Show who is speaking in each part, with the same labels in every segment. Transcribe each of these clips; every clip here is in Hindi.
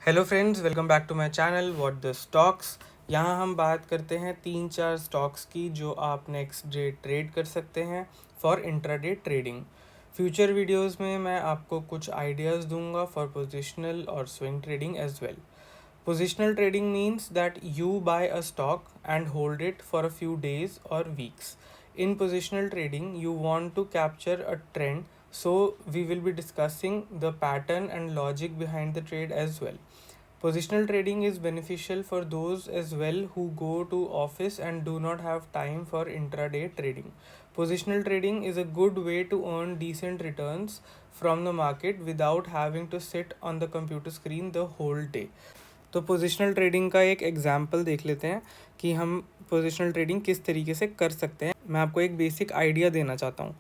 Speaker 1: Hello friends, welcome back to my channel what the stocks. यहाँ हम बात करते हैं 3-4 स्टॉक्स की जो आप नेक्स्ट डे ट्रेड कर सकते हैं for intraday trading. Future videos में मैं आपको कुछ आइडियाज़ दूंगा फॉर पोजिशनल और swing trading as well. Positional trading means that you buy a stock and hold it for a few days or weeks. In positional trading, you want to capture a trend, so we will be discussing the pattern and logic behind the trade as well. Positional trading is beneficial for those as well who go to office and do not have time for intraday trading. Positional trading is a good way to earn decent returns from the market without having to sit on the computer screen the whole day. तो पोजिशनल ट्रेडिंग का एक एग्जांपल देख लेते हैं कि हम पोजिशनल ट्रेडिंग किस तरीके से कर सकते हैं। मैं आपको एक बेसिक आइडिया देना चाहता हूँ।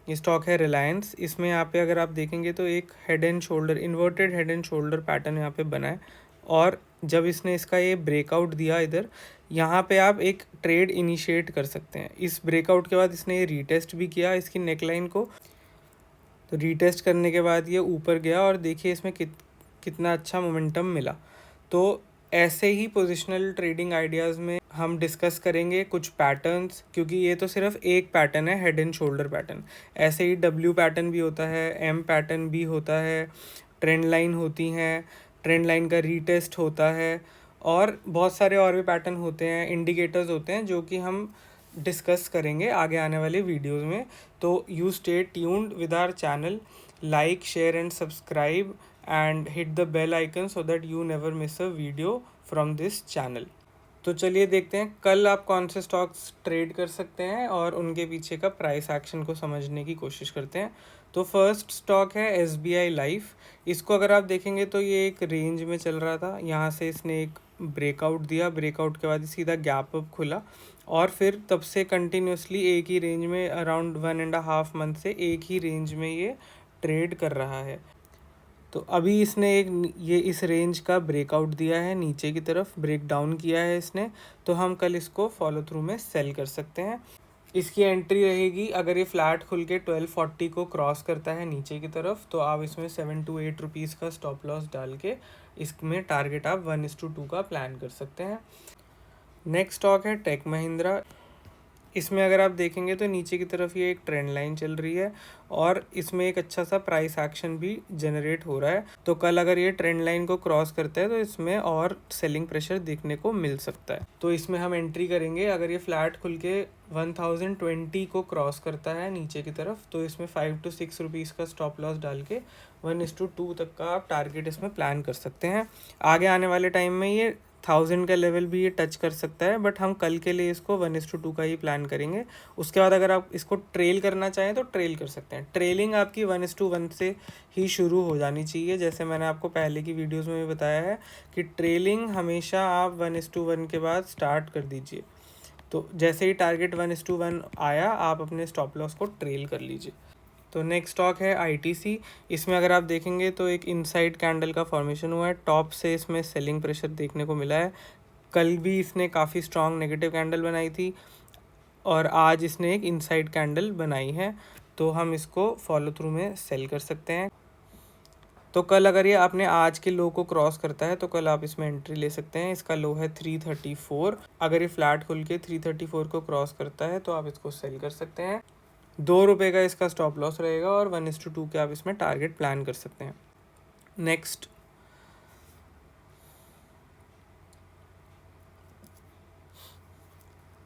Speaker 1: ये स्टॉक है रिलायंस। इसमें यहाँ पे अगर आप देखेंगे तो एक head and shoulder, inverted head and shoulder pattern यहाँ पे बना है। और जब इसने इसका ये ब्रेकआउट दिया इधर, यहाँ पे आप एक ट्रेड इनिशिएट कर सकते हैं। इस ब्रेकआउट के बाद इसने ये रीटेस्ट भी किया इसकी नेकलाइन को। तो रीटेस्ट करने के बाद ये ऊपर गया और देखिए इसमें कितना अच्छा मोमेंटम मिला। तो ऐसे ही पोजिशनल ट्रेडिंग आइडियाज़ में हम डिस्कस करेंगे कुछ पैटर्न्स, क्योंकि ये तो सिर्फ एक पैटर्न है, हेड एंड शोल्डर पैटर्न। ऐसे ही डब्ल्यू पैटर्न भी होता है, एम पैटर्न भी होता है, ट्रेंड लाइन होती हैं, ट्रेंड लाइन का रीटेस्ट होता है और बहुत सारे और भी पैटर्न होते हैं, इंडिकेटर्स होते हैं जो कि हम डिस्कस करेंगे आगे आने वाले वीडियोस में। तो you stay tuned with our channel, like share and subscribe and hit the bell icon so that you never miss a video from this channel। तो चलिए देखते हैं कल आप कौन से स्टॉक्स ट्रेड कर सकते हैं और उनके पीछे का प्राइस एक्शन को समझने की कोशिश करते हैं। तो फर्स्ट स्टॉक है SBI लाइफ। इसको अगर आप देखेंगे तो ये एक रेंज में चल रहा था, यहाँ से इसने एक ब्रेकआउट दिया, ब्रेकआउट के बाद सीधा गैप अप खुला और फिर तब से कंटिन्यूसली एक ही रेंज में अराउंड 1.5 मंथ से एक ही रेंज में ये ट्रेड कर रहा है। तो अभी इसने ये इस रेंज का ब्रेकआउट दिया है, नीचे की तरफ ब्रेक डाउन किया है इसने। तो हम कल इसको फॉलो थ्रू में सेल कर सकते हैं। इसकी एंट्री रहेगी अगर ये फ्लैट खुल के 1240 को क्रॉस करता है नीचे की तरफ, तो आप इसमें 7 to 8 रुपीज़ का स्टॉप लॉस डाल के इसमें टारगेट आप 1:2 का प्लान कर सकते हैं। नेक्स्ट स्टॉक है टेक महिंद्रा। इसमें अगर आप देखेंगे तो नीचे की तरफ ये एक ट्रेंड लाइन चल रही है और इसमें एक अच्छा सा प्राइस एक्शन भी जनरेट हो रहा है। तो कल अगर ये ट्रेंड लाइन को क्रॉस करता है तो इसमें और सेलिंग प्रेशर देखने को मिल सकता है। तो इसमें हम एंट्री करेंगे अगर ये फ्लैट खुल के 1020 को क्रॉस करता है नीचे की तरफ, तो इसमें 5 to 6 रुपीज़ का स्टॉप लॉस डाल के 1:2 तक का आप टारगेट इसमें प्लान कर सकते हैं। आगे आने वाले टाइम में ये 1000 का लेवल भी ये टच कर सकता है, बट हम कल के लिए इसको 1:2 का ही प्लान करेंगे। उसके बाद अगर आप इसको ट्रेल करना चाहें तो ट्रेल कर सकते हैं। ट्रेलिंग आपकी 1:1 से ही शुरू हो जानी चाहिए, जैसे मैंने आपको पहले की वीडियोस में भी बताया है कि ट्रेलिंग हमेशा आप 1:1 के बाद स्टार्ट कर दीजिए। तो जैसे ही टारगेट 1:1 आया आप अपने स्टॉप लॉस को ट्रेल कर लीजिए। तो नेक्स्ट स्टॉक है ITC। इसमें अगर आप देखेंगे तो एक इनसाइड कैंडल का फॉर्मेशन हुआ है, टॉप से इसमें सेलिंग प्रेशर देखने को मिला है। कल भी इसने काफ़ी स्ट्रॉन्ग नेगेटिव कैंडल बनाई थी और आज इसने एक इनसाइड कैंडल बनाई है, तो हम इसको फॉलो थ्रू में सेल कर सकते हैं। तो कल अगर ये आपने आज के लो को क्रॉस करता है तो कल आप इसमें एंट्री ले सकते हैं। इसका लो है 334। अगर ये फ्लैट खुल के 334 को क्रॉस करता है तो आप इसको सेल कर सकते हैं। 2 रुपये का इसका स्टॉप लॉस रहेगा और 1:2 के आप इसमें टारगेट प्लान कर सकते हैं।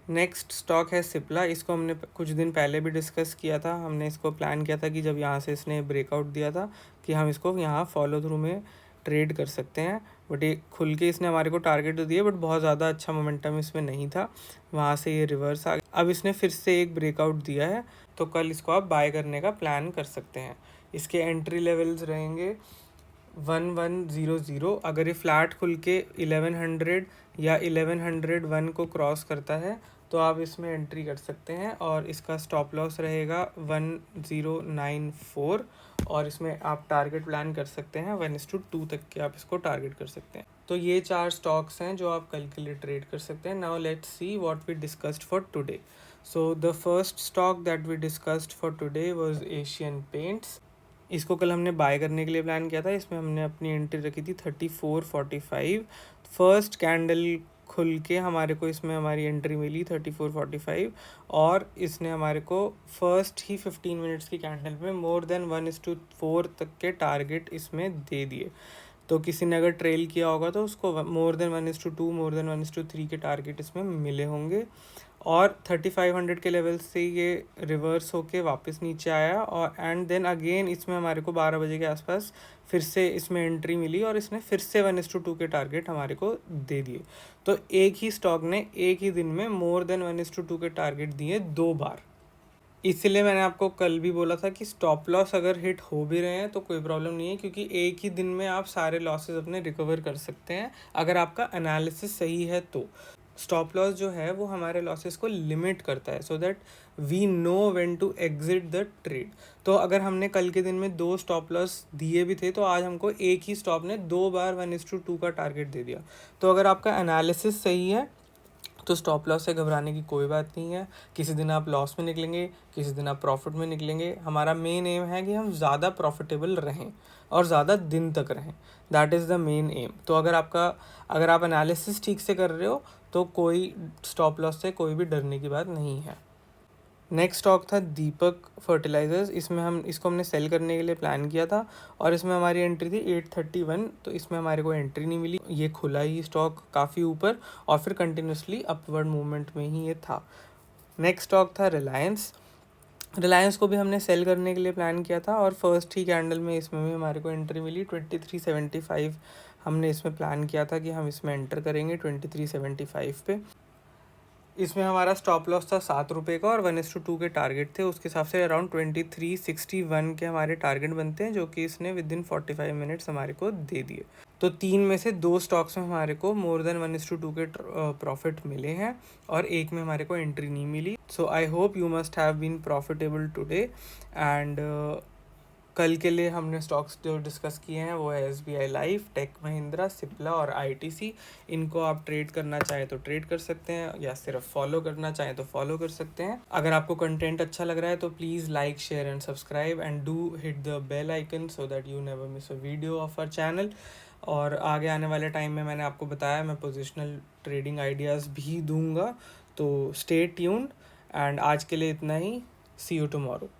Speaker 1: नेक्स्ट स्टॉक है सिप्ला। इसको हमने कुछ दिन पहले भी डिस्कस किया था। हमने इसको प्लान किया था कि जब यहाँ से इसने ब्रेकआउट दिया था कि हम इसको यहाँ फॉलो थ्रू में ट्रेड कर सकते हैं, बट ये खुल के इसने हमारे को टारगेट तो दिया बट बहुत ज़्यादा अच्छा मोमेंटम इसमें नहीं था, वहाँ से ये रिवर्स आ गया। अब इसने फिर से एक ब्रेकआउट दिया है, तो कल इसको आप बाय करने का प्लान कर सकते हैं। इसके एंट्री लेवल्स रहेंगे 1100। अगर ये फ्लैट खुल के 1100 या 1101 को क्रॉस करता है तो आप इसमें एंट्री कर सकते हैं और इसका स्टॉप लॉस रहेगा 1094 और इसमें आप टारगेट प्लान कर सकते हैं 1:2 तक के आप इसको टारगेट कर सकते हैं। तो ये 4 स्टॉक्स हैं जो आप कल के लिए ट्रेड कर सकते हैं। Now let's see what we discussed for today. So the first stock that we discussed for today was Asian Paints. इसको कल हमने बाय करने के लिए प्लान किया था। इसमें हमने अपनी एंट्री रखी थी 34.45। फर्स्ट कैंडल खुल के हमारे को इसमें हमारी एंट्री मिली 34.45 और इसने हमारे को फर्स्ट ही 15 मिनट्स की कैंडल में मोर देन 1:4 तक के टारगेट इसमें दे दिए। तो किसी ने अगर ट्रेल किया होगा तो उसको मोर देन 1:2 मोर देन 1:3 के टारगेट इसमें मिले होंगे। और 3500 के लेवल से ये रिवर्स होके वापस नीचे आया और एंड देन अगेन इसमें हमारे को 12 बजे के आसपास फिर से इसमें एंट्री मिली और इसने फिर से 1:2 के टारगेट हमारे को दे दिए। तो एक ही स्टॉक ने एक ही दिन में मोर देन 1:2 के टारगेट दिए 2 बार। इसलिए मैंने आपको कल भी बोला था कि स्टॉप लॉस अगर हिट हो भी रहे हैं तो कोई प्रॉब्लम नहीं है, क्योंकि एक ही दिन में आप सारे लॉसेस अपने रिकवर कर सकते हैं अगर आपका एनालिसिस सही है। तो स्टॉप लॉस जो है वो हमारे लॉसेस को लिमिट करता है so that we know when to exit the trade. तो अगर हमने कल के दिन में 2 स्टॉप लॉस दिए भी थे तो आज हमको एक ही स्टॉप ने 2 बार 1:2 का टारगेट दे दिया। तो अगर आपका एनालिसिस सही है तो स्टॉप लॉस से घबराने की कोई बात नहीं है। किसी दिन आप लॉस में निकलेंगे, किसी दिन आप प्रॉफिट में निकलेंगे। हमारा मेन एम है कि हम ज़्यादा प्रॉफिटेबल रहें और ज़्यादा दिन तक रहें। That is the main M. तो अगर आप एनालिसिस ठीक से कर रहे हो तो कोई स्टॉप लॉस से कोई भी डरने की बात नहीं है। नेक्स्ट स्टॉक था दीपक फर्टिलाइज़र्स। इसको हमने सेल करने के लिए प्लान किया था और इसमें हमारी एंट्री थी 831। तो इसमें हमारे को एंट्री नहीं मिली, ये खुला ही स्टॉक काफ़ी ऊपर और फिर कंटिन्यूसली अपवर्ड मूवमेंट में ही ये था। नेक्स्ट स्टॉक था रिलायंस को भी हमने सेल करने के लिए प्लान किया था और फर्स्ट ही कैंडल में इसमें भी हमारे को एंट्री मिली 2375। हमने इसमें प्लान किया था कि हम इसमें एंटर करेंगे 2375 पे। इसमें हमारा स्टॉप लॉस था 7 रुपये का और 1:2 के टारगेट थे। उसके हिसाब से अराउंड 2361 के हमारे टारगेट बनते हैं, जो कि इसने विद इन 45 मिनट्स हमारे को दे दिए। तो 3 में से 2 स्टॉक्स में हमारे को मोर देन 1:2 के प्रॉफिट मिले हैं और एक में हमारे को एंट्री नहीं मिली। So I hope you must have been profitable today. And कल के लिए हमने स्टॉक्स जो डिस्कस किए हैं वो है SBI life, tech Mahindra, Cipla और ITC। इनको आप ट्रेड करना चाहें तो ट्रेड कर सकते हैं या सिर्फ फॉलो करना चाहें तो फॉलो कर सकते हैं। अगर आपको कंटेंट अच्छा लग रहा है तो please like, share and subscribe and do hit the bell icon so that you never miss a video of our channel. और आगे आने वाले टाइम में मैंने आपको बताया मैं पोजिशनल ट्रेडिंग आइडियाज़ भी दूंगा, तो स्टे ट्यून्ड। एंड आज के लिए इतना ही। सी यू टुमारो।